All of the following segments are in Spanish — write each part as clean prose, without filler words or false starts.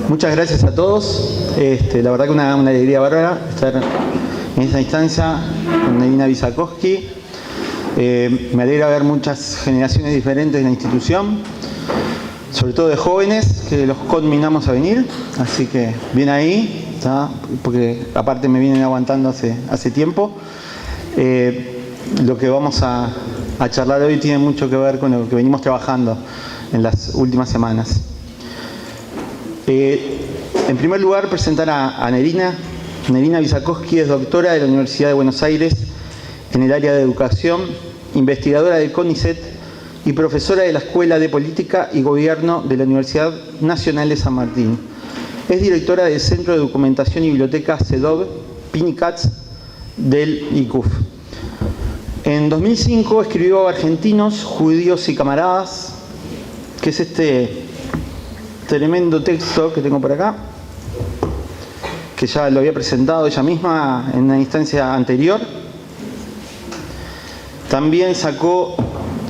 Muchas gracias a todos. La verdad que una alegría bárbara estar en esta instancia con Nerina Visakowski. Me alegra ver muchas generaciones diferentes en la institución, sobre todo de jóvenes, que los conminamos a venir. Así que bien ahí, ¿tá? Porque aparte me vienen aguantando hace tiempo. Lo que vamos a charlar hoy tiene mucho que ver con lo que venimos trabajando en las últimas semanas. En primer lugar, presentar a Nerina. Nerina Visakowski es doctora de la Universidad de Buenos Aires en el área de educación, investigadora del CONICET y profesora de la Escuela de Política y Gobierno de la Universidad Nacional de San Martín. Es directora del Centro de Documentación y Biblioteca CEDOB PINICATS del ICUF. En 2005 escribió Argentinos, Judíos y Camaradas, que es este tremendo texto que tengo por acá, que ya lo había presentado ella misma en una instancia anterior. También sacó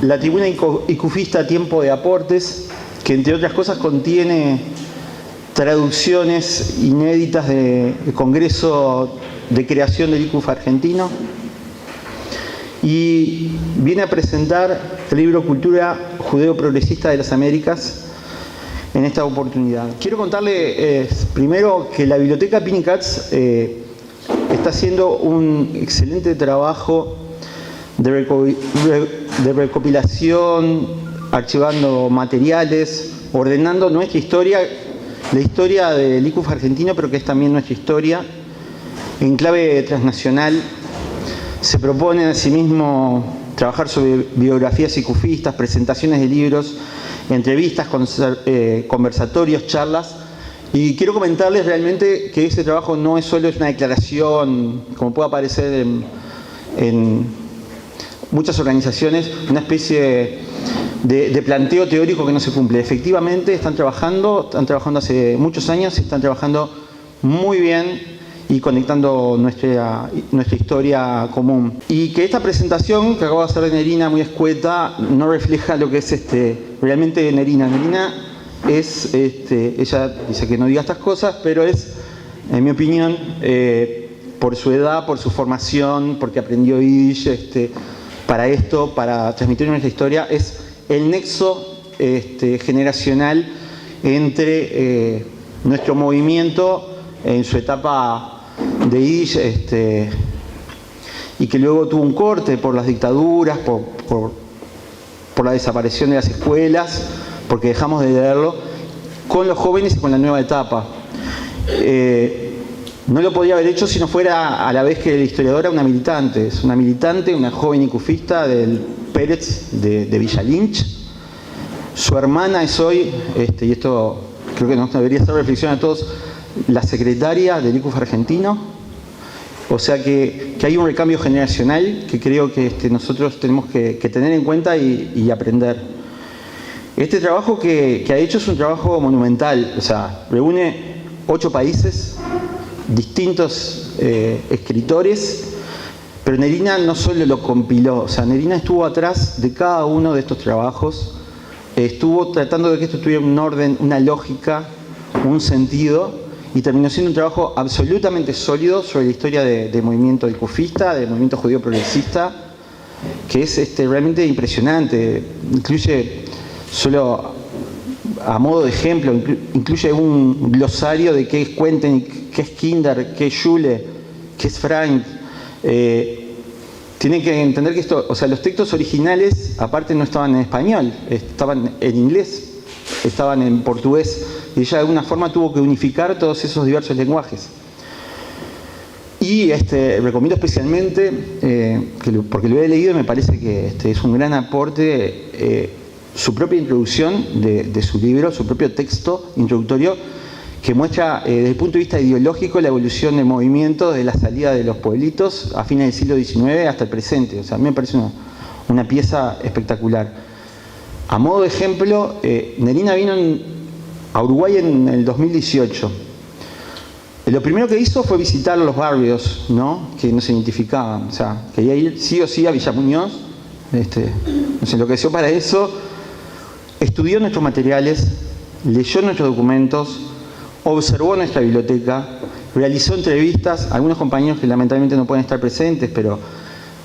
la tribuna icufista Tiempo de Aportes, que entre otras cosas contiene traducciones inéditas del Congreso de Creación del ICUF argentino. Y viene a presentar el libro Cultura Judeo-Progresista de las Américas en esta oportunidad. Quiero contarle primero que la Biblioteca PINICATS está haciendo un excelente trabajo de recopilación, archivando materiales, ordenando nuestra historia, la historia del ICUF argentino, pero que es también nuestra historia, en clave transnacional. Se propone asimismo trabajar sobre biografías icufistas, presentaciones de libros, entrevistas, conversatorios, charlas. Y quiero comentarles realmente que ese trabajo no es solo una declaración, como puede aparecer en muchas organizaciones, una especie de planteo teórico que no se cumple. Efectivamente están trabajando hace muchos años, están trabajando muy bien y conectando nuestra historia común. Y que esta presentación que acabo de hacer de Nerina, muy escueta, no refleja lo que es realmente Nerina. Nerina es, ella dice que no diga estas cosas, pero es, en mi opinión, por su edad, por su formación, porque aprendió Yiddish para esto, para transmitir nuestra historia, es el nexo generacional entre nuestro movimiento en su etapa de Yiddish, y que luego tuvo un corte por las dictaduras, por la desaparición de las escuelas, porque dejamos de leerlo, con los jóvenes y con la nueva etapa. No lo podía haber hecho si no fuera a la vez que la historiadora una militante. Es una militante, una joven icufista del Pérez de Villa Lynch. Su hermana es hoy, y esto creo que nos debería hacer reflexión a todos, la secretaria del ICUF argentino. O sea que hay un recambio generacional que creo que nosotros tenemos que tener en cuenta y aprender. Este trabajo que ha hecho es un trabajo monumental, o sea, reúne 8 países, distintos escritores, pero Nerina no solo lo compiló, o sea, Nerina estuvo atrás de cada uno de estos trabajos, estuvo tratando de que esto tuviera un orden, una lógica, un sentido, y terminó siendo un trabajo absolutamente sólido sobre la historia del movimiento icufista, del movimiento judío progresista, que es realmente impresionante. Incluye, solo a modo de ejemplo, incluye un glosario de qué es Quentin, qué es Kinder, qué es Schule, qué es Frank. Tienen que entender que esto, o sea, los textos originales, aparte no estaban en español, estaban en inglés, estaban en portugués, y ella de alguna forma tuvo que unificar todos esos diversos lenguajes. Y recomiendo especialmente, porque lo he leído y me parece que es un gran aporte, su propia introducción de su libro, su propio texto introductorio, que muestra desde el punto de vista ideológico la evolución del movimiento desde la salida de los pueblitos a fines del siglo XIX hasta el presente. O sea, a mí me parece una pieza espectacular. A modo de ejemplo, Nerina vino a Uruguay en el 2018. Lo primero que hizo fue visitar los barrios, ¿no?, que no se identificaban. O sea, quería ir sí o sí a Villa Muñoz, nos enloqueció para eso, estudió nuestros materiales, leyó nuestros documentos, observó nuestra biblioteca, realizó entrevistas a algunos compañeros que lamentablemente no pueden estar presentes, pero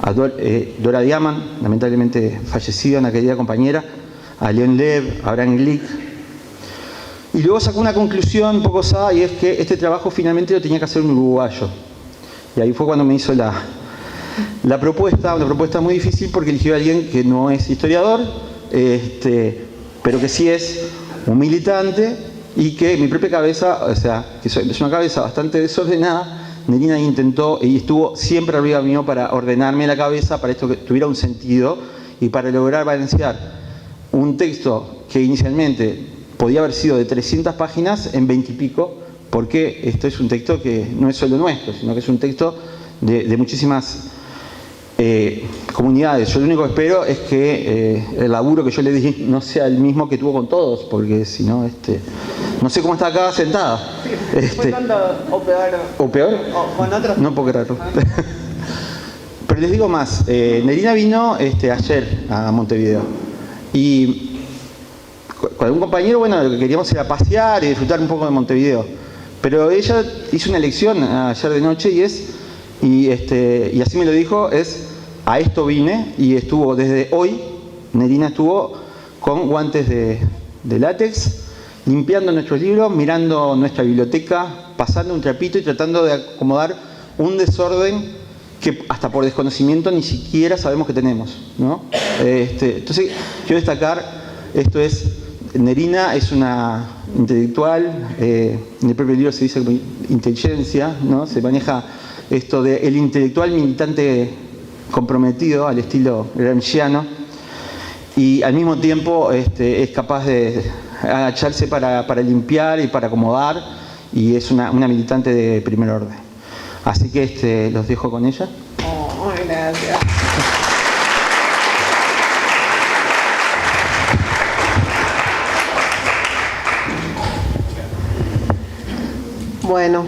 a Dora Diamant, lamentablemente fallecida, una querida compañera, a Leon Lev, a Abraham Glick. Y luego sacó una conclusión un poco osada, y es que este trabajo finalmente lo tenía que hacer un uruguayo. Y ahí fue cuando me hizo la propuesta, una propuesta muy difícil porque eligió a alguien que no es historiador, pero que sí es un militante, y que mi propia cabeza, o sea, que es una cabeza bastante desordenada, Nerina intentó y estuvo siempre arriba mío para ordenarme la cabeza, para esto que tuviera un sentido y para lograr balancear un texto que inicialmente podía haber sido de 300 páginas en 20 y pico, porque esto es un texto que no es solo nuestro, sino que es un texto de muchísimas comunidades. Yo lo único que espero es que el laburo que yo le di no sea el mismo que tuvo con todos, porque si no, no sé cómo está acá sentada. ¿Fue tanto o peor? ¿O peor? ¿O con otros? No puedo creerlo. Pero les digo más, Nerina vino ayer a Montevideo, y con algún compañero, bueno, lo que queríamos era pasear y disfrutar un poco de Montevideo. Pero ella hizo una elección ayer de noche, y así me lo dijo, a esto vine, y estuvo desde hoy, Nerina estuvo con guantes de látex, limpiando nuestros libros, mirando nuestra biblioteca, pasando un trapito y tratando de acomodar un desorden que hasta por desconocimiento ni siquiera sabemos que tenemos, ¿no? Entonces, quiero destacar, Nerina es una intelectual, en el propio libro se dice como inteligencia, ¿no? Se maneja esto del intelectual militante comprometido al estilo gramsciano, y al mismo tiempo es capaz de agacharse para limpiar y para acomodar, y es una militante de primer orden. Así que los dejo con ella. Oh, gracias. Bueno,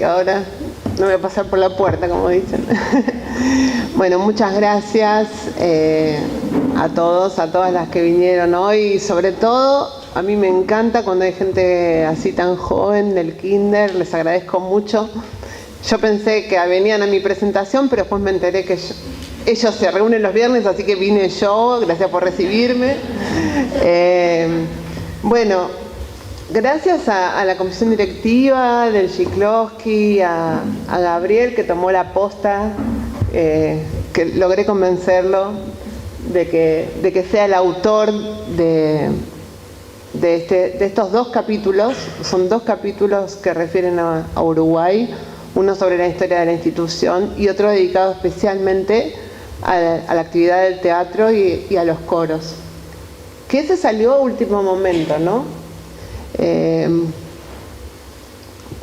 ahora no voy a pasar por la puerta, como dicen. Bueno, muchas gracias a todos, a todas las que vinieron hoy. Y sobre todo, a mí me encanta cuando hay gente así tan joven del kinder, les agradezco mucho. Yo pensé que venían a mi presentación, pero después me enteré que ellos se reúnen los viernes, así que vine yo. Gracias por recibirme. Bueno, gracias a la comisión directiva del Chiclosky, a Gabriel, que tomó la posta, que logré convencerlo de que sea el autor de estos dos capítulos. Son dos capítulos que refieren a Uruguay, uno sobre la historia de la institución y otro dedicado especialmente a la actividad del teatro y a los coros. Que ese salió a último momento, ¿no?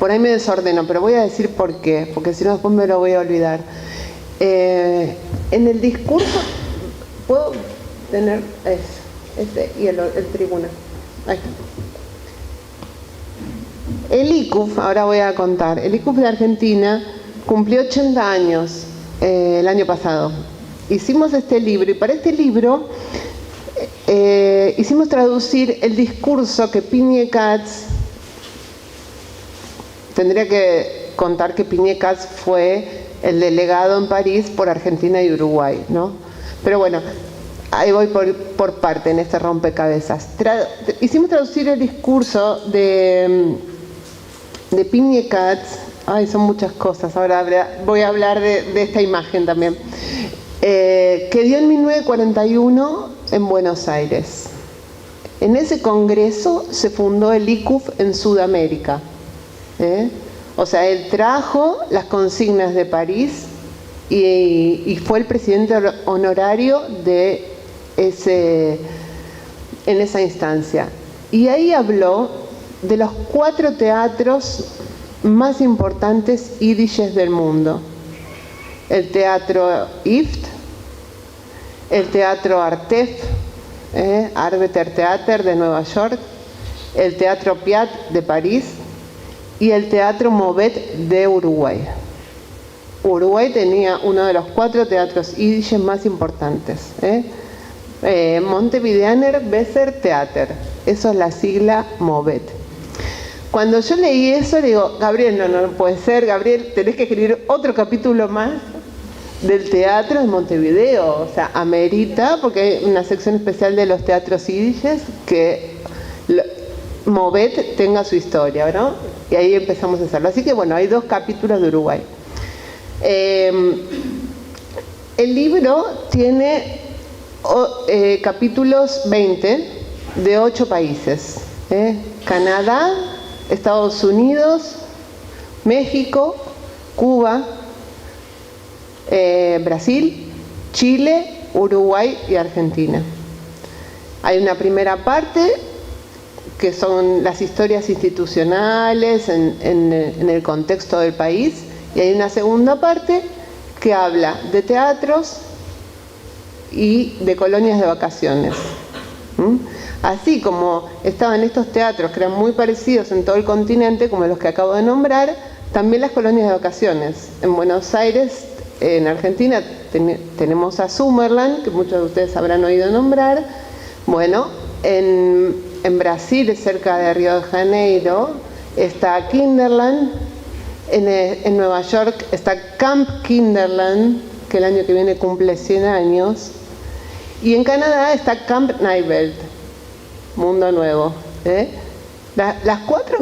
Por ahí me desordeno, pero voy a decir por qué, porque si no después me lo voy a olvidar. En el discurso, ¿puedo tener y el tribuna? Ahí está. El ICUF, ahora voy a contar, el ICUF de Argentina cumplió 80 años el año pasado. Hicimos este libro, y para este libro hicimos traducir el discurso que Pigne Katz, tendría que contar que Pigne Katz fue el delegado en París por Argentina y Uruguay, ¿no? Pero bueno, ahí voy por parte en este rompecabezas. Hicimos traducir el discurso de Pigne Katz. Ay, son muchas cosas, ahora voy a hablar de esta imagen también, que dio en 1941 en Buenos Aires. En ese congreso se fundó el ICUF en Sudamérica. O sea, él trajo las consignas de París y fue el presidente honorario en esa instancia. Y ahí habló de los 4 teatros más importantes yidishes del mundo: el teatro IFT, el teatro Artef, Arbeiter Theater de Nueva York, el teatro Piat de París y el teatro Movet de Uruguay. Uruguay tenía uno de los 4 teatros yidishes más importantes, Montevideaner Besser Theater, eso es la sigla Movet. Cuando yo leí eso, le digo, Gabriel, no puede ser, Gabriel, tenés que escribir otro capítulo más del teatro de Montevideo. O sea, amerita, porque hay una sección especial de los teatros yidishes que Movet tenga su historia, ¿no? Y ahí empezamos a hacerlo. Así que bueno, hay 2 capítulos de Uruguay. El libro tiene capítulos 20 de 8 países. Canadá, Estados Unidos, México, Cuba, Brasil, Chile, Uruguay y Argentina. Hay una primera parte que son las historias institucionales en el contexto del país, y hay una segunda parte que habla de teatros y de colonias de vacaciones. Así como estaban estos teatros que eran muy parecidos en todo el continente, como los que acabo de nombrar, también las colonias de vacaciones. En Buenos Aires, en Argentina, tenemos a Summerland, que muchos de ustedes habrán oído nombrar. Bueno, en Brasil, cerca de Río de Janeiro, está Kinderland. En Nueva York está Camp Kinderland, que el año que viene cumple 100 años. Y en Canadá está Camp Nivelt, Mundo Nuevo. Las 4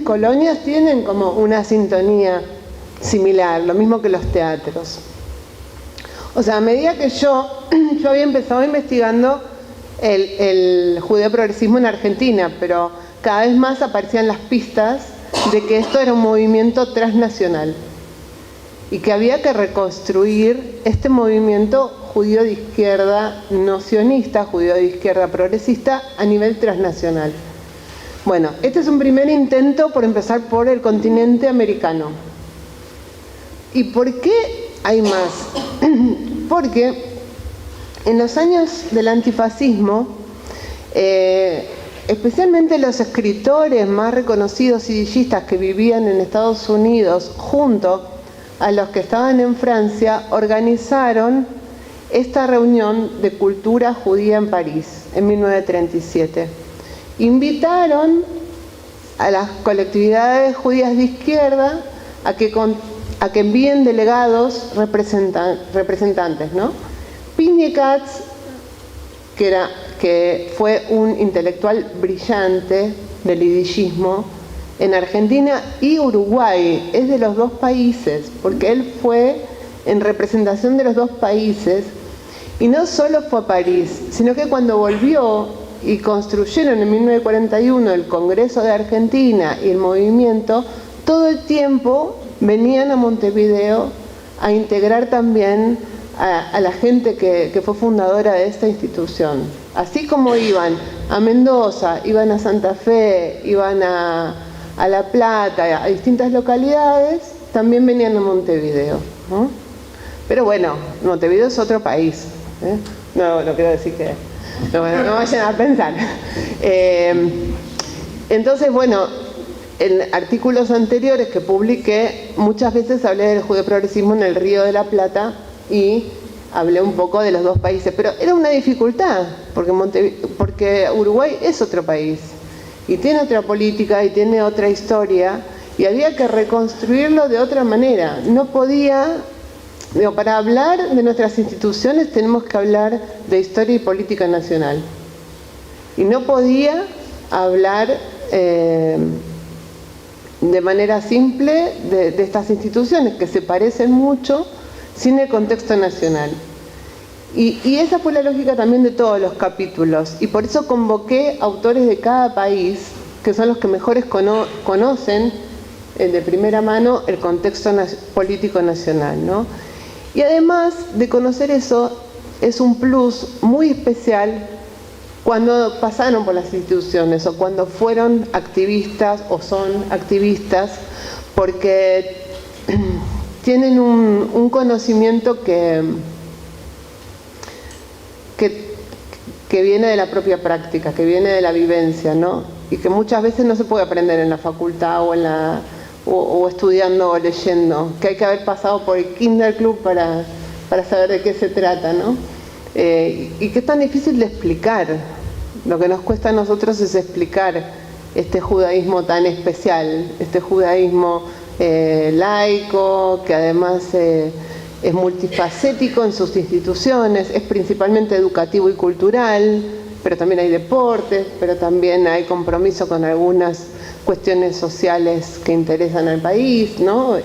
colonias tienen como una sintonía similar, lo mismo que los teatros. O sea, a medida que yo había empezado investigando el judeoprogresismo en Argentina, pero cada vez más aparecían las pistas de que esto era un movimiento transnacional y que había que reconstruir este movimiento judío de izquierda no sionista, judío de izquierda progresista a nivel transnacional. Bueno, este es un primer intento por empezar por el continente americano. ¿Y por qué hay más? Porque en los años del antifascismo, especialmente los escritores más reconocidos yidishistas que vivían en Estados Unidos junto a los que estaban en Francia, organizaron esta reunión de cultura judía en París en 1937. Invitaron a las colectividades judías de izquierda a que envíen delegados representantes, ¿no? Pinnie Katz, que fue un intelectual brillante del yidishismo en Argentina y Uruguay, es de los 2 países, porque él fue en representación de los 2 países, y no solo fue a París, sino que cuando volvió y construyeron en 1941 el Congreso de Argentina y el movimiento, todo el tiempo venían a Montevideo a integrar también a la gente que fue fundadora de esta institución. Así como iban a Mendoza, iban a Santa Fe, iban a La Plata, a distintas localidades, también venían a Montevideo, ¿no? Pero bueno, Montevideo es otro país, ¿eh? No quiero decir que... no vayan a pensar. Entonces, bueno, en artículos anteriores que publiqué, muchas veces hablé del judeoprogresismo en el Río de la Plata y hablé un poco de los 2 países, pero era una dificultad, porque Uruguay es otro país y tiene otra política y tiene otra historia, y había que reconstruirlo de otra manera. No podía, para hablar de nuestras instituciones tenemos que hablar de historia y política nacional, y no podía hablar de manera simple de estas instituciones que se parecen mucho sin el contexto nacional. Y esa fue la lógica también de todos los capítulos, y por eso convoqué autores de cada país, que son los que mejores conocen de primera mano el contexto político nacional, ¿no? Y además de conocer eso, es un plus muy especial cuando pasaron por las instituciones o cuando fueron activistas o son activistas, porque tienen un conocimiento que viene de la propia práctica, que viene de la vivencia, ¿no? Y que muchas veces no se puede aprender en la facultad o estudiando o leyendo, que hay que haber pasado por el Kinder Club para saber de qué se trata, ¿no? Y que es tan difícil de explicar. Lo que nos cuesta a nosotros es explicar este judaísmo tan especial, este judaísmo laico, que además es multifacético en sus instituciones, es principalmente educativo y cultural, pero también hay deportes, pero también hay compromiso con algunas cuestiones sociales que interesan al país, ¿no?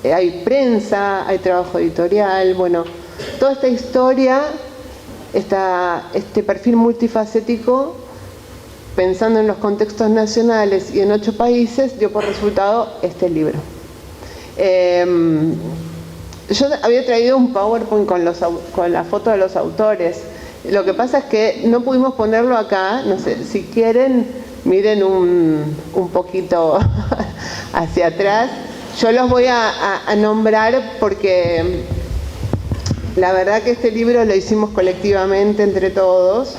Hay prensa, hay trabajo editorial, bueno, toda esta historia, este perfil multifacético, pensando en los contextos nacionales y en 8 países, dio por resultado este libro. Yo había traído un PowerPoint con la foto de los autores. Lo que pasa es que no pudimos ponerlo acá. No sé, si quieren, miren un poquito hacia atrás. Yo los voy a nombrar porque la verdad que este libro lo hicimos colectivamente entre todos.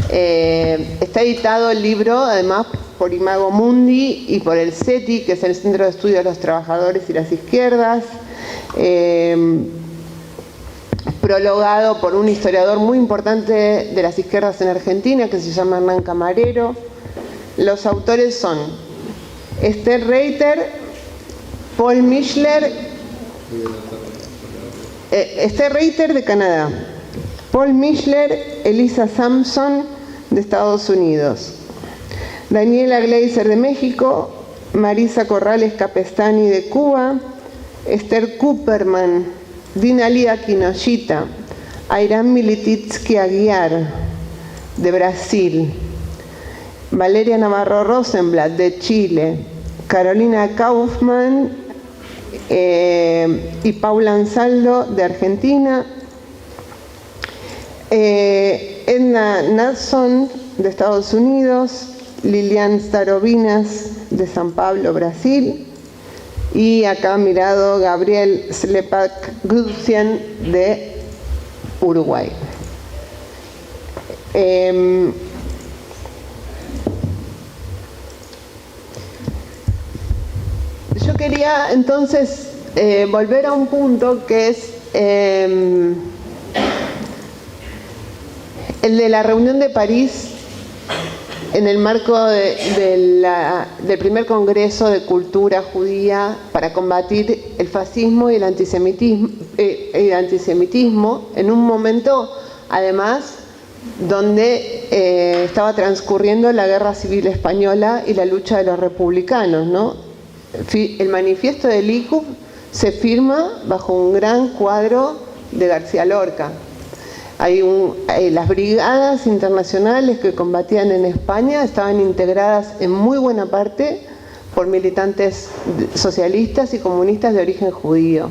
Está editado el libro, además, por Imago Mundi y por el CETI, que es el Centro de Estudio de los Trabajadores y las Izquierdas, prologado por un historiador muy importante de las izquierdas en Argentina, que se llama Hernán Camarero. Los autores son Esther Reiter, Paul Mischler, Esther Reiter de Canadá, Paul Mischler, Elisa Sampson de Estados Unidos, Daniela Gleiser de México, Marisa Corrales Capestani de Cuba, Esther Kupperman, Dinali Aquinoshita, Ayran Milititsky Aguiar de Brasil, Valeria Navarro Rosenblatt de Chile, Carolina Kaufmann y Paula Ansaldo de Argentina, Edna Natson de Estados Unidos, Lilian Starovinas de San Pablo, Brasil, y acá mirado Gabriel Slepak Gudsian de Uruguay. Yo quería entonces volver a un punto que es el de la reunión de París en el marco del primer Congreso de Cultura Judía para combatir el fascismo y el antisemitismo, en un momento, además, donde estaba transcurriendo la Guerra Civil Española y la lucha de los republicanos, ¿no? El manifiesto del Likud se firma bajo un gran cuadro de García Lorca. Las brigadas internacionales que combatían en España estaban integradas en muy buena parte por militantes socialistas y comunistas de origen judío.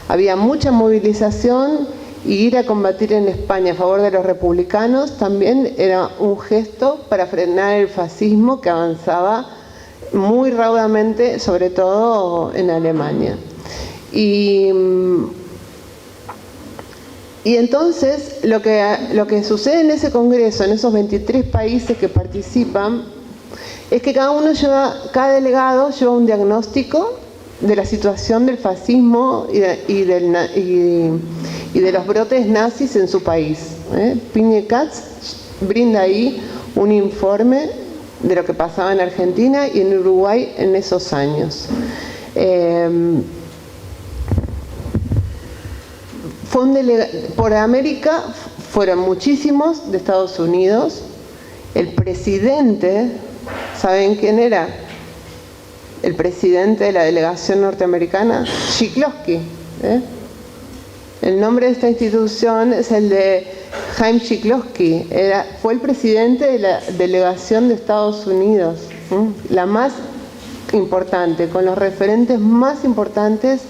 Había mucha movilización y ir a combatir en España a favor de los republicanos también era un gesto para frenar el fascismo que avanzaba muy raudamente, sobre todo en Alemania. Y entonces lo que sucede en ese congreso, en esos 23 países que participan, es que cada delegado lleva un diagnóstico de la situación del fascismo y de los brotes nazis en su país. Piñe Katz brinda ahí un informe de lo que pasaba en Argentina y en Uruguay en esos años. Por América fueron muchísimos de Estados Unidos. El presidente, ¿saben quién era? El presidente de la delegación norteamericana, Chiklovsky. El nombre de esta institución es el de Chaim Chiklovsky. Fue el presidente de la delegación de Estados Unidos, la más importante, con los referentes más importantes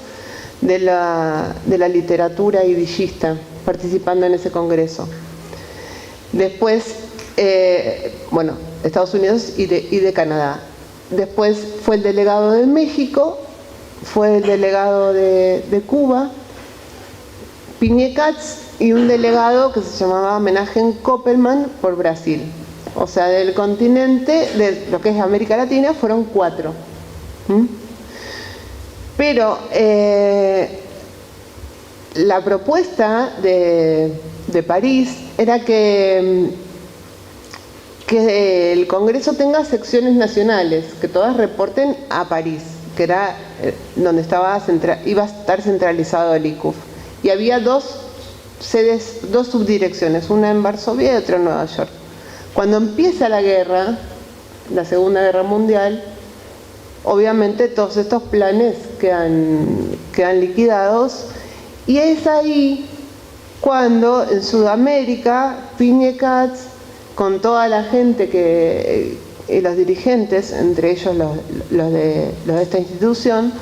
de la literatura yidishista participando en ese congreso. Después, Estados Unidos y de Canadá. Después fue el delegado de México, fue el delegado de Cuba, Piñe Katz, y un delegado que se llamaba Menachem Koppelman por Brasil. O sea, del continente, de lo que es América Latina, fueron 4. Pero la propuesta de París era que que el Congreso tenga secciones nacionales, que todas reporten a París, que era donde iba a estar centralizado el ICUF. Y había dos subdirecciones, una en Varsovia y otra en Nueva York. Cuando empieza la guerra, la Segunda Guerra Mundial, obviamente todos estos planes quedan liquidados, y es ahí cuando en Sudamérica Piñecatz, con toda la gente y los dirigentes, entre ellos los de esta institución,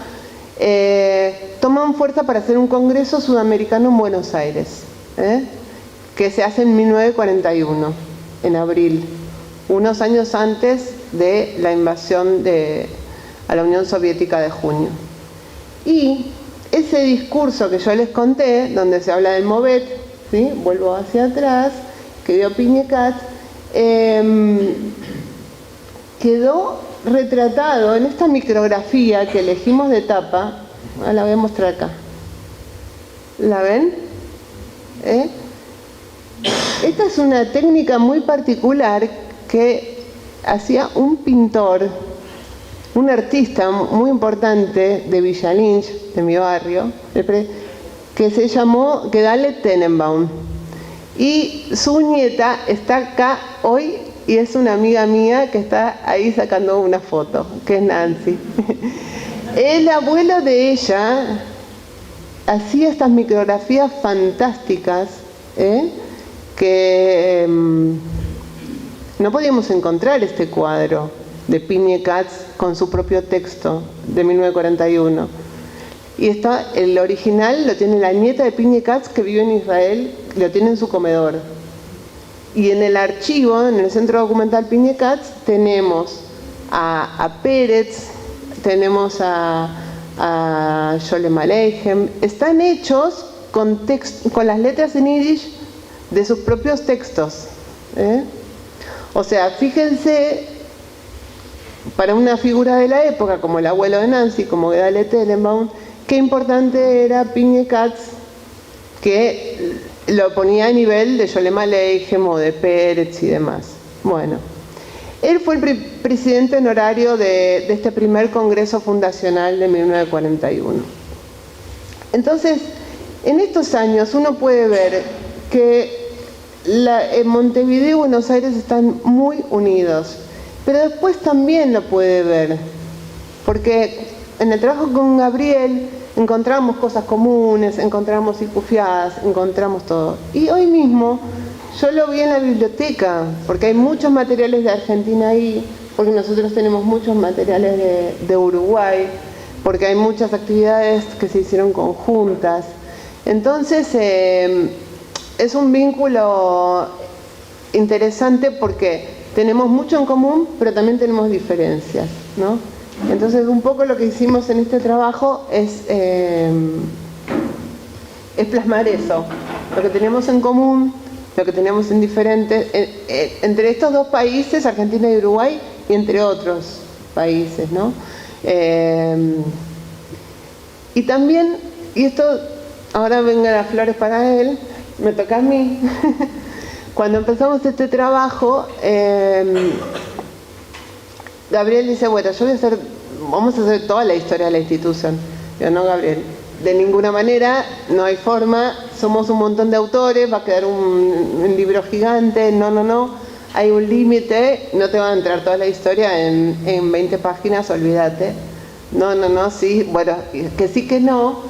toman fuerza para hacer un congreso sudamericano en Buenos Aires, que se hace en 1941, en abril, unos años antes de la invasión a la Unión Soviética de junio. Y ese discurso que yo les conté, donde se habla del MOVET, ¿sí? Vuelvo hacia atrás, que dio Piñecatz, quedó retratado en esta micrografía que elegimos de tapa. La voy a mostrar acá. ¿La ven? Esta es una técnica muy particular que hacía un pintor, un artista muy importante de Villa Lynch, de mi barrio, que se llamó Gedale Tenenbaum. Y su nieta está acá hoy y es una amiga mía que está ahí sacando una foto, que es Nancy. El abuelo de ella hacía estas micrografías fantásticas, que no podíamos encontrar este cuadro de Piñecatz con su propio texto de 1941. Y el original lo tiene la nieta de Piñecatz, que vive en Israel, lo tiene en su comedor. Y en el archivo, en el Centro Documental Piñecatz, tenemos a Pérez, tenemos a Sholem Aleichem. Están hechos con las letras en yiddish de sus propios textos. O sea, fíjense, para una figura de la época, como el abuelo de Nancy, como Gedale Tenenbaum, qué importante era Piñecatz, que lo ponía a nivel de Sholem Aleichem o de Pérez y demás. Bueno, él fue el presidente honorario de este primer Congreso Fundacional de 1941. Entonces, en estos años uno puede ver que en Montevideo y Buenos Aires están muy unidos, pero después también lo puede ver, porque en el trabajo con Gabriel encontramos cosas comunes, encontramos icufiadas, encontramos todo. Y hoy mismo yo lo vi en la biblioteca, porque hay muchos materiales de Argentina ahí, porque nosotros tenemos muchos materiales de Uruguay, porque hay muchas actividades que se hicieron conjuntas. Entonces es un vínculo interesante porque tenemos mucho en común, pero también tenemos diferencias, ¿no? Entonces un poco lo que hicimos en este trabajo es plasmar eso, lo que tenemos en común, lo que tenemos en diferentes, entre estos dos países, Argentina y Uruguay, y entre otros países, ¿no? Y también, y esto, ahora vengan las flores para él, me toca a mí. Cuando empezamos este trabajo, Gabriel dice, bueno, vamos a hacer toda la historia de la institución. Yo, no, Gabriel, de ninguna manera, no hay forma, somos un montón de autores, va a quedar un libro gigante, no, hay un límite, no te va a entrar toda la historia en 20 páginas, olvídate. No, sí, bueno, que sí que no.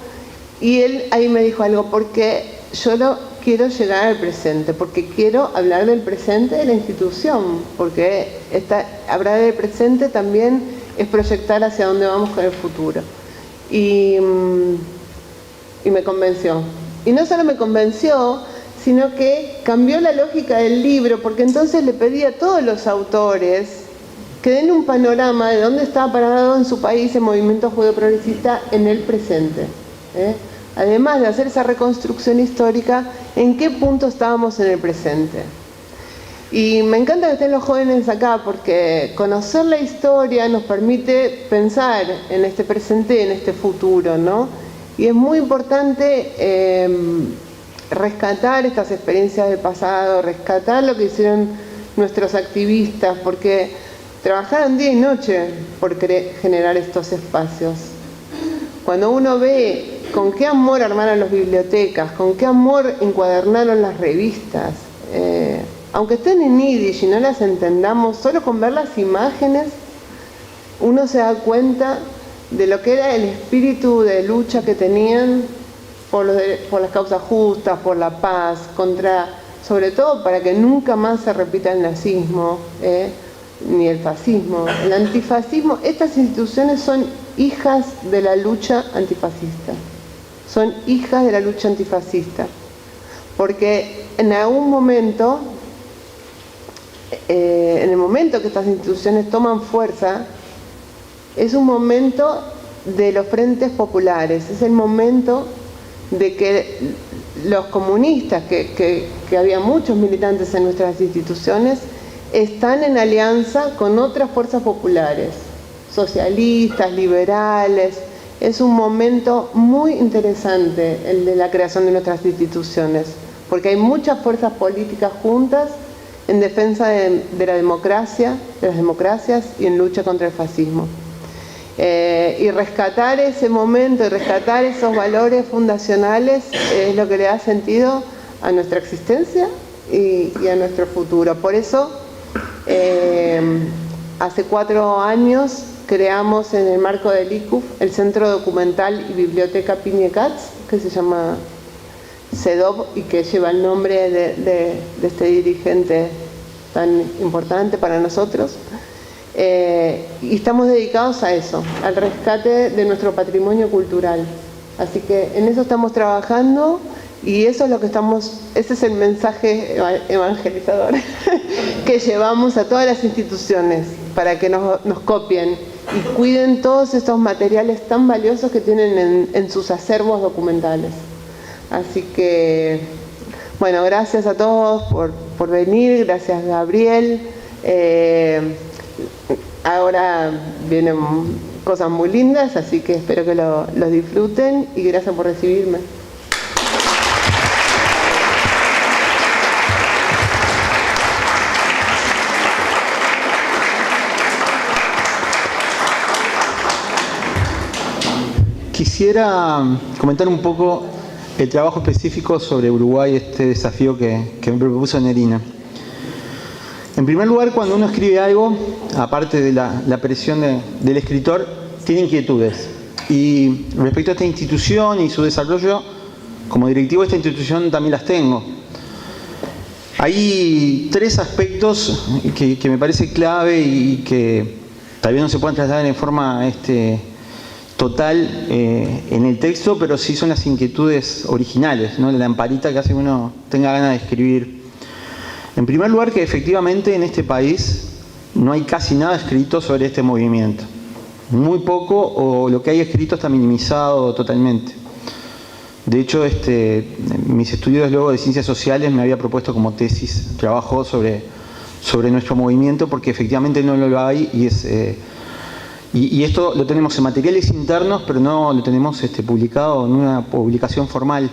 Y él ahí me dijo algo, porque yo quiero llegar al presente, porque quiero hablar del presente de la institución, porque hablar del presente también es proyectar hacia dónde vamos con el futuro. Y me convenció. Y no solo me convenció, sino que cambió la lógica del libro, porque entonces le pedí a todos los autores que den un panorama de dónde estaba parado en su país el movimiento judío progresista en el presente. Además de hacer esa reconstrucción histórica, ¿en qué punto estábamos en el presente? Y me encanta que estén los jóvenes acá, porque conocer la historia nos permite pensar en este presente y en este futuro, ¿no? Y es muy importante rescatar estas experiencias del pasado, rescatar lo que hicieron nuestros activistas, porque trabajaron día y noche por generar estos espacios. Cuando uno ve con qué amor armaron las bibliotecas, con qué amor encuadernaron las revistas, aunque estén en yiddish y no las entendamos, solo con ver las imágenes uno se da cuenta de lo que era el espíritu de lucha que tenían por las causas justas, por la paz, sobre todo para que nunca más se repita el nazismo, ni el fascismo, el antifascismo. Estas instituciones son hijas de la lucha antifascista, son hijas de la lucha antifascista, porque en algún momento, en el momento que estas instituciones toman fuerza, es un momento de los frentes populares, es el momento de que los comunistas, que había muchos militantes en nuestras instituciones, están en alianza con otras fuerzas populares, socialistas, liberales. Es un momento muy interesante el de la creación de nuestras instituciones, porque hay muchas fuerzas políticas juntas en defensa de la democracia, de las democracias y en lucha contra el fascismo. Y rescatar ese momento y rescatar esos valores fundacionales es lo que le da sentido a nuestra existencia y a nuestro futuro. Por eso, hace 4 años creamos en el marco del ICUF el Centro Documental y Biblioteca Piñe Katz, que se llama CEDOB y que lleva el nombre de este dirigente tan importante para nosotros. Y estamos dedicados a eso, al rescate de nuestro patrimonio cultural. Así que en eso estamos trabajando y eso es lo que ese es el mensaje evangelizador que llevamos a todas las instituciones para que nos copien y cuiden todos estos materiales tan valiosos que tienen en sus acervos documentales. Así que, bueno, gracias a todos por venir, gracias Gabriel. Ahora vienen cosas muy lindas, así que espero que los disfruten y gracias por recibirme. Quisiera comentar un poco el trabajo específico sobre Uruguay, este desafío que me propuso Nerina. En primer lugar, cuando uno escribe algo, aparte de la presión del escritor, tiene inquietudes. Y respecto a esta institución y su desarrollo, como directivo de esta institución también las tengo. Hay 3 aspectos que me parece clave y que tal vez no se puedan trasladar en forma total en el texto, pero sí son las inquietudes originales, ¿no? La lamparita que hace que uno tenga ganas de escribir. En primer lugar, que efectivamente en este país no hay casi nada escrito sobre este movimiento. Muy poco, o lo que hay escrito está minimizado totalmente. De hecho, mis estudios luego de ciencias sociales me había propuesto como tesis trabajo sobre nuestro movimiento, porque efectivamente no lo hay y esto lo tenemos en materiales internos, pero no lo tenemos publicado en una publicación formal.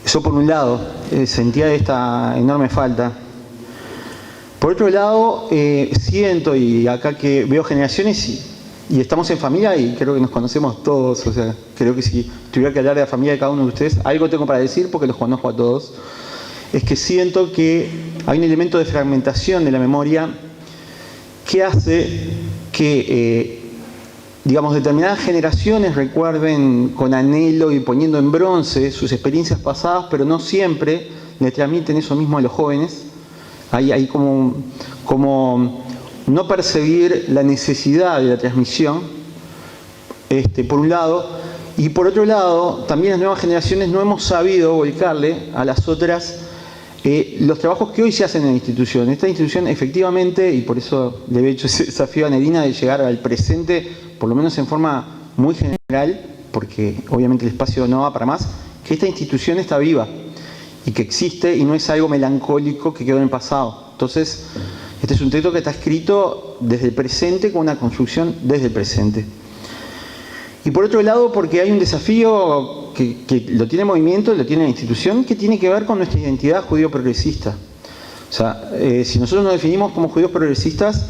Eso por un lado, sentía esta enorme falta. Por otro lado, siento, y acá que veo generaciones y estamos en familia y creo que nos conocemos todos, o sea, creo que si tuviera que hablar de la familia de cada uno de ustedes, algo tengo para decir porque los conozco a todos, es que siento que hay un elemento de fragmentación de la memoria que hace que digamos, determinadas generaciones recuerden con anhelo y poniendo en bronce sus experiencias pasadas, pero no siempre le transmiten eso mismo a los jóvenes. Hay como no percibir la necesidad de la transmisión, por un lado, y por otro lado, también las nuevas generaciones no hemos sabido volcarle a las otras los trabajos que hoy se hacen en la institución. Esta institución efectivamente, y por eso le he hecho ese desafío a Nerina de llegar al presente, por lo menos en forma muy general, porque obviamente el espacio no va para más, que esta institución está viva y que existe y no es algo melancólico que quedó en el pasado. Entonces, este es un texto que está escrito desde el presente con una construcción desde el presente. Y por otro lado, porque hay un desafío que lo tiene el movimiento, lo tiene la institución, que tiene que ver con nuestra identidad judío-progresista. O sea, si nosotros nos definimos como judíos progresistas,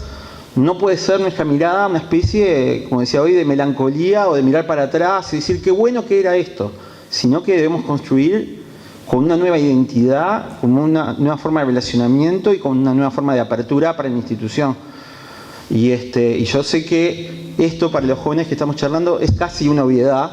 no puede ser nuestra mirada una especie, como decía hoy, de melancolía o de mirar para atrás y decir qué bueno que era esto, sino que debemos construir con una nueva identidad, con una nueva forma de relacionamiento y con una nueva forma de apertura para la institución. Y yo sé que esto para los jóvenes que estamos charlando es casi una obviedad,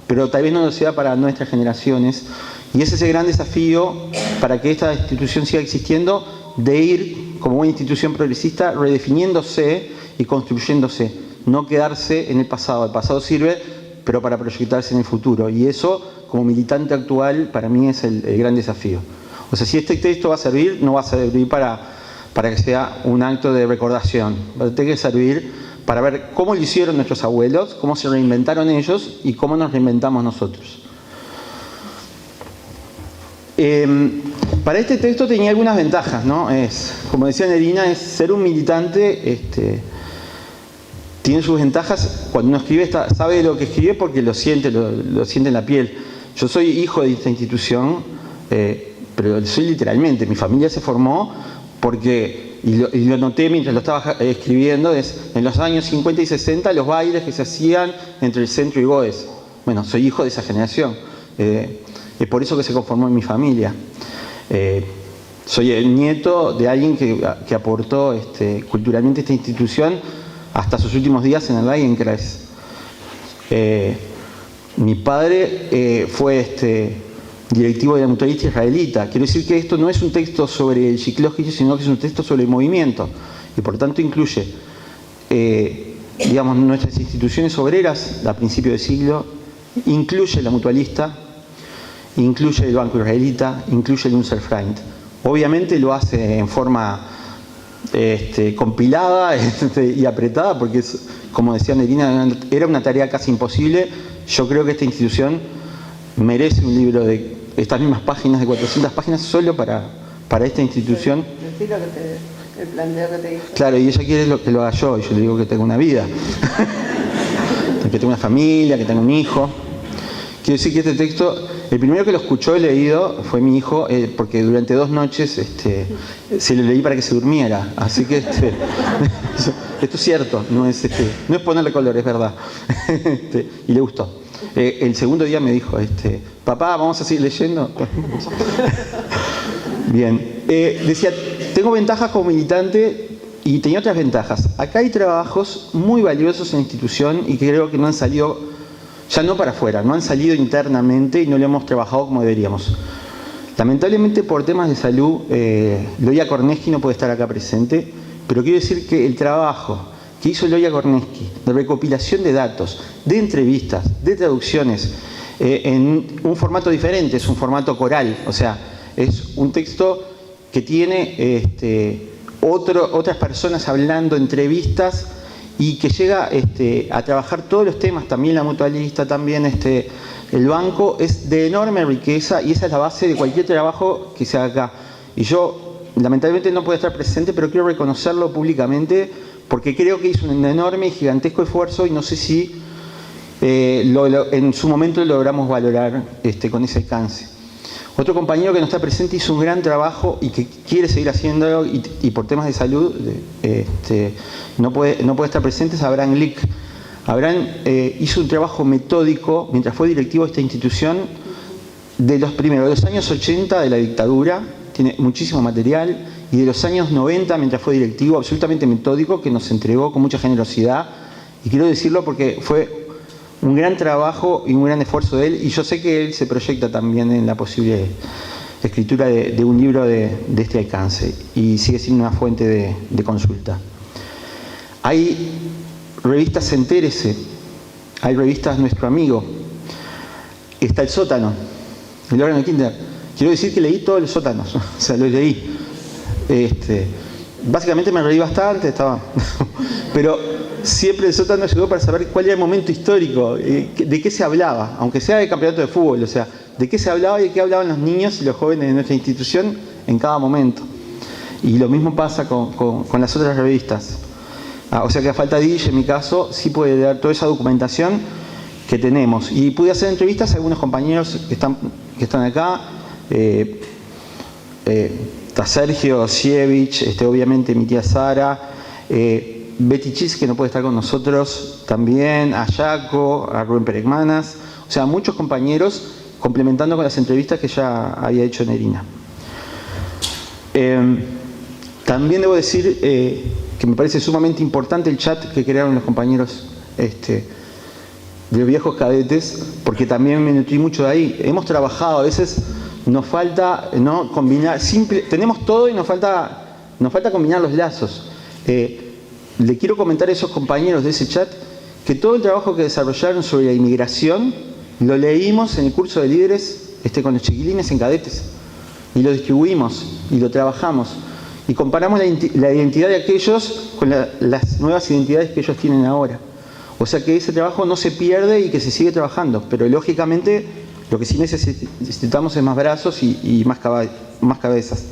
pero tal vez no lo sea para nuestras generaciones. Y ese es el gran desafío para que esta institución siga existiendo, de ir como una institución progresista redefiniéndose y construyéndose, no quedarse en el pasado. El pasado sirve, pero para proyectarse en el futuro. Y eso, como militante actual, para mí es el gran desafío. O sea, si este texto va a servir, no va a servir para que sea un acto de recordación. Va a tener que servir para ver cómo lo hicieron nuestros abuelos, cómo se reinventaron ellos y cómo nos reinventamos nosotros. Para este texto tenía algunas ventajas, ¿no? Como decía Nerina, es ser un militante, tiene sus ventajas. Cuando uno escribe, sabe lo que escribe porque lo siente en la piel. Yo soy hijo de esta institución, pero soy literalmente. Mi familia se formó porque, y lo noté mientras lo estaba escribiendo, en los años 50 y 60 los bailes que se hacían entre el centro y Goes. Bueno, soy hijo de esa generación. Es por eso que se conformó en mi familia. Soy el nieto de alguien que aportó culturalmente esta institución hasta sus últimos días en el Lagenkreis. Mi padre fue directivo de la mutualista israelita. Quiero decir que esto no es un texto sobre el Shikloch, sino que es un texto sobre el movimiento. Y por tanto incluye, digamos, nuestras instituciones obreras a principios de siglo, incluye la mutualista, incluye el Banco Israelita, incluye el Unser Freund. Obviamente lo hace en forma compilada y apretada, porque como decía Nerina, era una tarea casi imposible. Yo creo que esta institución merece un libro de estas mismas páginas, de 400 páginas, solo para esta institución. Decí el planteo que te hice. Claro, y ella quiere que lo haga yo, y yo le digo que tengo una vida. Que tengo una familia, que tengo un hijo. Quiero decir que este texto, el primero que lo escuchó y leído fue mi hijo, porque durante 2 noches se lo leí para que se durmiera. Así que esto es cierto, no es ponerle color, es verdad. Y le gustó. El segundo día me dijo, papá, ¿vamos a seguir leyendo? Bien. Decía, tengo ventajas como militante y tenía otras ventajas. Acá hay trabajos muy valiosos en la institución y que creo que no han salido, ya no para afuera, no han salido internamente y no lo hemos trabajado como deberíamos. Lamentablemente por temas de salud, Loya Korneski no puede estar acá presente, pero quiero decir que el trabajo que hizo Loya Korneski de recopilación de datos, de entrevistas, de traducciones, en un formato diferente, es un formato coral, o sea, es un texto que tiene otras personas hablando, entrevistas, y que llega a trabajar todos los temas, también la mutualista, también el banco, es de enorme riqueza y esa es la base de cualquier trabajo que se haga acá. Y yo, lamentablemente, no puedo estar presente, pero quiero reconocerlo públicamente porque creo que hizo un enorme y gigantesco esfuerzo y no sé si en su momento lo logramos valorar con ese alcance. Otro compañero que no está presente hizo un gran trabajo y que quiere seguir haciéndolo y por temas de salud no puede estar presente, es Abraham Glick. Abraham hizo un trabajo metódico mientras fue directivo de esta institución de los años 80 de la dictadura, tiene muchísimo material, y de los años 90 mientras fue directivo, absolutamente metódico, que nos entregó con mucha generosidad. Y quiero decirlo porque fue un gran trabajo y un gran esfuerzo de él, y yo sé que él se proyecta también en la posible escritura de un libro de este alcance, y sigue siendo una fuente de consulta. Hay revistas Entérese, hay revistas Nuestro Amigo, está El Sótano, el órgano de Kinder. Quiero decir que leí todos los sótanos, o sea, los leí. Básicamente me reí bastante, pero siempre El Sótano ayudó para saber cuál era el momento histórico, de qué se hablaba, aunque sea de campeonato de fútbol, o sea, de qué se hablaba y de qué hablaban los niños y los jóvenes de nuestra institución en cada momento. Y lo mismo pasa con las otras revistas. O sea que a falta de Guille, en mi caso, sí puede dar toda esa documentación que tenemos. Y pude hacer entrevistas a algunos compañeros que están acá. está Sergio Sievich, obviamente mi tía Sara, Betty Chis, que no puede estar con nosotros también, a Jaco, a Rubén Peregmanas, o sea, muchos compañeros complementando con las entrevistas que ya había hecho Nerina. También debo decir que me parece sumamente importante el chat que crearon los compañeros de los viejos cadetes, porque también me nutrí mucho de ahí. Hemos trabajado, a veces nos falta no combinar, tenemos todo y nos falta combinar los lazos. Le quiero comentar a esos compañeros de ese chat que todo el trabajo que desarrollaron sobre la inmigración lo leímos en el curso de líderes con los chiquilines en cadetes y lo distribuimos y lo trabajamos y comparamos la identidad de aquellos con las nuevas identidades que ellos tienen ahora. O sea que ese trabajo no se pierde y que se sigue trabajando, pero lógicamente lo que sí necesitamos es más brazos y más cabezas.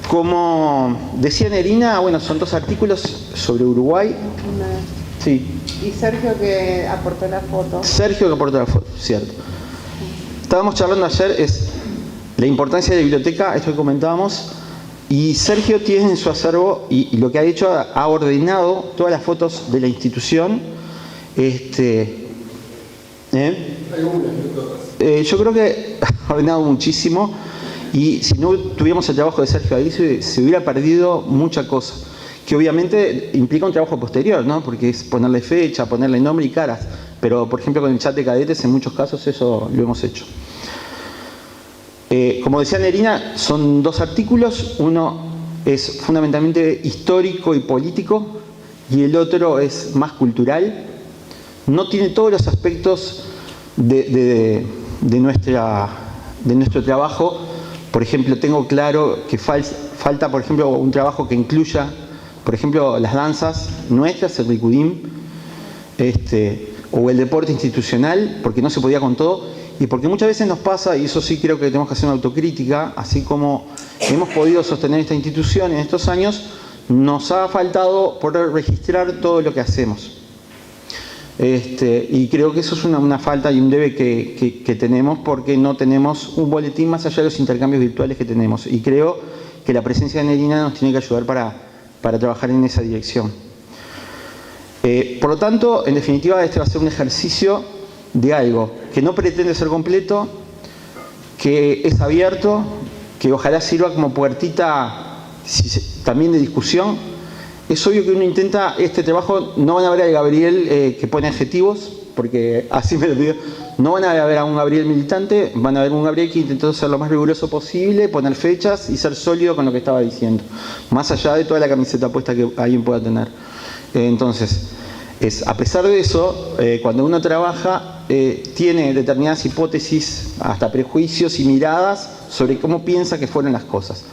Como decía Nerina, bueno, son 2 artículos sobre Uruguay. Sí. Y Sergio que aportó la foto. Sergio que aportó la foto, cierto. Estábamos charlando ayer, es la importancia de la biblioteca, esto que comentábamos, y Sergio tiene en su acervo, y lo que ha hecho, ha ordenado todas las fotos de la institución. Yo creo que ha ordenado muchísimo, y si no tuviéramos el trabajo de Sergio ahí, se hubiera perdido mucha cosa, que obviamente implica un trabajo posterior, ¿no? Porque es ponerle fecha, ponerle nombre y caras, pero por ejemplo con el chat de cadetes en muchos casos eso lo hemos hecho. Como decía Nerina, son 2 artículos, uno es fundamentalmente histórico y político y el otro es más cultural. No tiene todos los aspectos de nuestro trabajo. Por ejemplo, tengo claro que falta, por ejemplo, un trabajo que incluya, por ejemplo, las danzas nuestras, el Ricudim, o el deporte institucional, porque no se podía con todo. Y porque muchas veces nos pasa, y eso sí creo que tenemos que hacer una autocrítica, así como hemos podido sostener esta institución en estos años, nos ha faltado poder registrar todo lo que hacemos. Y creo que eso es una falta y un debe que tenemos, porque no tenemos un boletín más allá de los intercambios virtuales que tenemos. Y creo que la presencia de Nerina nos tiene que ayudar para trabajar en esa dirección. Por lo tanto, en definitiva, este va a ser un ejercicio de algo que no pretende ser completo, que es abierto, que ojalá sirva como puertita también de discusión. Es obvio que uno intenta este trabajo, no van a ver a Gabriel que pone adjetivos, porque así me lo digo, no van a ver a un Gabriel militante, van a ver a un Gabriel que intentó ser lo más riguroso posible, poner fechas y ser sólido con lo que estaba diciendo, más allá de toda la camiseta puesta que alguien pueda tener. Entonces, a pesar de eso, cuando uno trabaja, tiene determinadas hipótesis, hasta prejuicios y miradas sobre cómo piensa que fueron las cosas.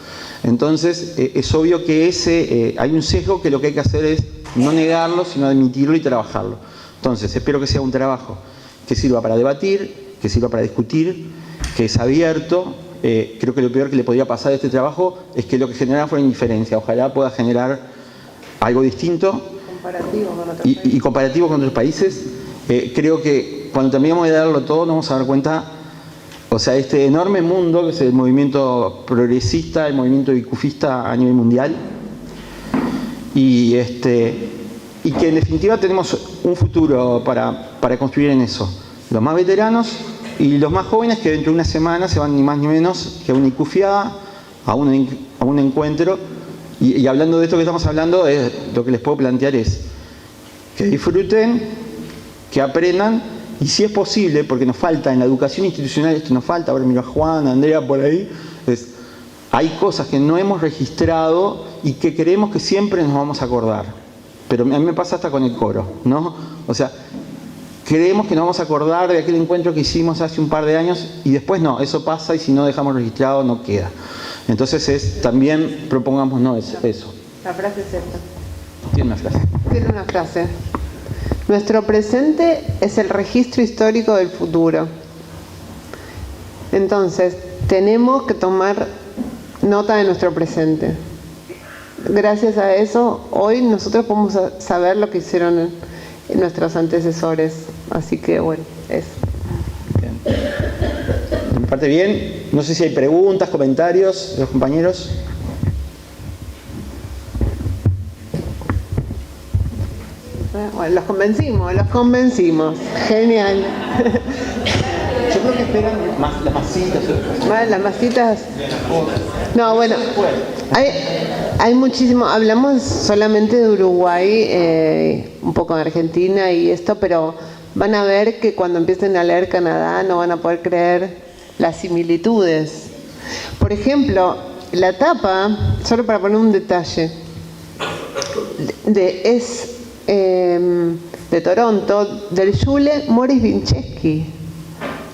Entonces, es obvio que hay un sesgo que lo que hay que hacer es no negarlo, sino admitirlo y trabajarlo. Entonces, espero que sea un trabajo que sirva para debatir, que sirva para discutir, que es abierto. Creo que lo peor que le podría pasar a este trabajo es que lo que genera fuera indiferencia. Ojalá pueda generar algo distinto y comparativo con otros países. Creo que cuando terminemos de darlo todo nos vamos a dar cuenta, o sea, este enorme mundo que es el movimiento progresista, el movimiento icufista a nivel mundial, y que en definitiva tenemos un futuro para construir en eso. Los más veteranos y los más jóvenes, que dentro de una semana se van ni más ni menos que a una icufiada, a un encuentro. Y hablando de esto que estamos hablando, lo que les puedo plantear es que disfruten, que aprendan, y si es posible, porque nos falta en la educación institucional, esto nos falta, ahora miro a Juan, a Andrea por ahí, hay cosas que no hemos registrado y que creemos que siempre nos vamos a acordar. Pero a mí me pasa hasta con el coro, ¿no? O sea, creemos que nos vamos a acordar de aquel encuentro que hicimos hace un par de años y después no, eso pasa y si no dejamos registrado no queda. Entonces también propongámonos eso. La frase es esta. Tiene una frase. Tiene una frase. Nuestro presente es el registro histórico del futuro. Entonces, tenemos que tomar nota de nuestro presente. Gracias a eso, hoy nosotros podemos saber lo que hicieron nuestros antecesores. Así que, bueno, eso. Bien. Me parte bien. No sé si hay preguntas, comentarios de los compañeros. Bueno, los convencimos. Genial. Yo creo que esperan más las masitas. Más las masitas. No, bueno, hay muchísimo. Hablamos solamente de Uruguay, un poco de Argentina y esto, pero van a ver que cuando empiecen a leer Canadá no van a poder creer las similitudes. Por ejemplo, la tapa, solo para poner un detalle, es de Toronto, del Jule Morris Winchesky.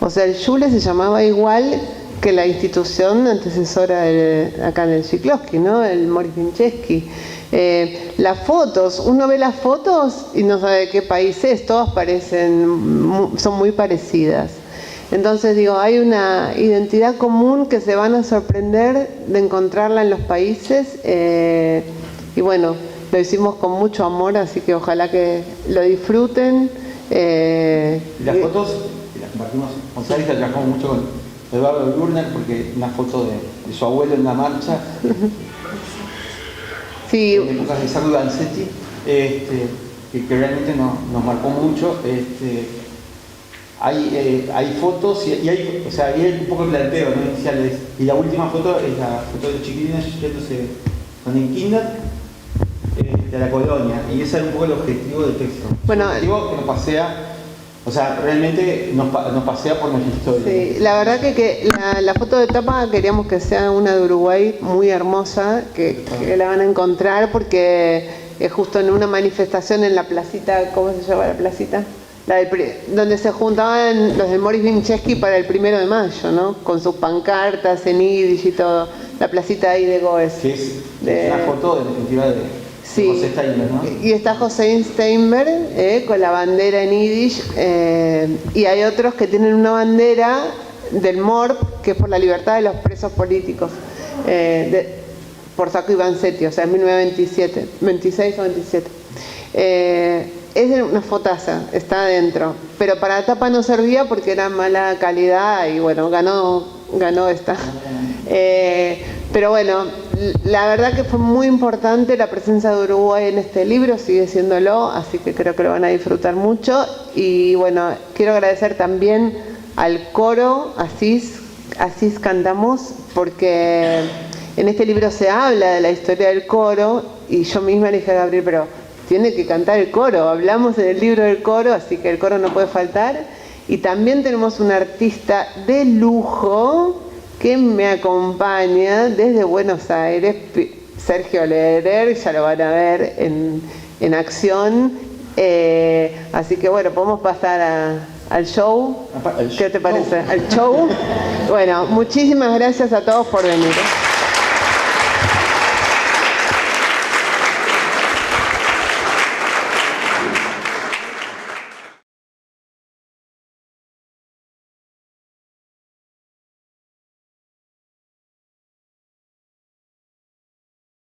O sea, el Jule se llamaba igual que la institución antecesora acá en el Chiclosky, ¿no? El Morris Winchesky. Las fotos, uno ve las fotos y no sabe de qué país es, todas son muy parecidas. Entonces digo, hay una identidad común que se van a sorprender de encontrarla en los países y bueno, lo hicimos con mucho amor, así que ojalá que lo disfruten. Las fotos las compartimos con Sari, que trabajamos mucho con Eduardo Lurner, porque una foto de su abuelo en la marcha, sí. En épocas de Sardo Dancetti, que realmente nos marcó mucho. Hay fotos y hay, o sea, hay un poco de planteo, ¿no? Iniciales. Y la última foto es la foto de los chiquilines yéndose con el kinder de la colonia. Y ese era un poco el objetivo del texto. Bueno, el objetivo que nos pasea, o sea, realmente nos pasea por nuestra historia. Sí, la verdad que la foto de tapa queríamos que sea una de Uruguay muy hermosa, que la van a encontrar porque es justo en una manifestación en la placita, ¿cómo se llama la placita? Donde se juntaban los de Morris Winchesky para el 1 de mayo, ¿no? Con sus pancartas en yiddish y todo. La placita ahí de Goes. Que es una foto en definitiva de José Steinberg, ¿no? Y está José Steinberg con la bandera en yiddish. Y hay otros que tienen una bandera del MORP, que es por la libertad de los presos políticos. Por Sacco y Vanzetti, o sea, en 1927, 26 o 27. Es una fotaza, está adentro, pero para la tapa no servía porque era mala calidad y bueno, ganó esta. Pero bueno, la verdad que fue muy importante la presencia de Uruguay en este libro, sigue siéndolo, así que creo que lo van a disfrutar mucho. Y bueno, quiero agradecer también al coro Asís Cantamos, porque en este libro se habla de la historia del coro y yo misma le dije a Gabriel, pero tiene que cantar el coro, hablamos en el libro del coro, así que el coro no puede faltar. Y también tenemos un artista de lujo que me acompaña desde Buenos Aires, Sergio Lederer, ya lo van a ver en acción. Así que bueno, podemos pasar al show. ¿Qué te parece? Al show. Bueno, muchísimas gracias a todos por venir.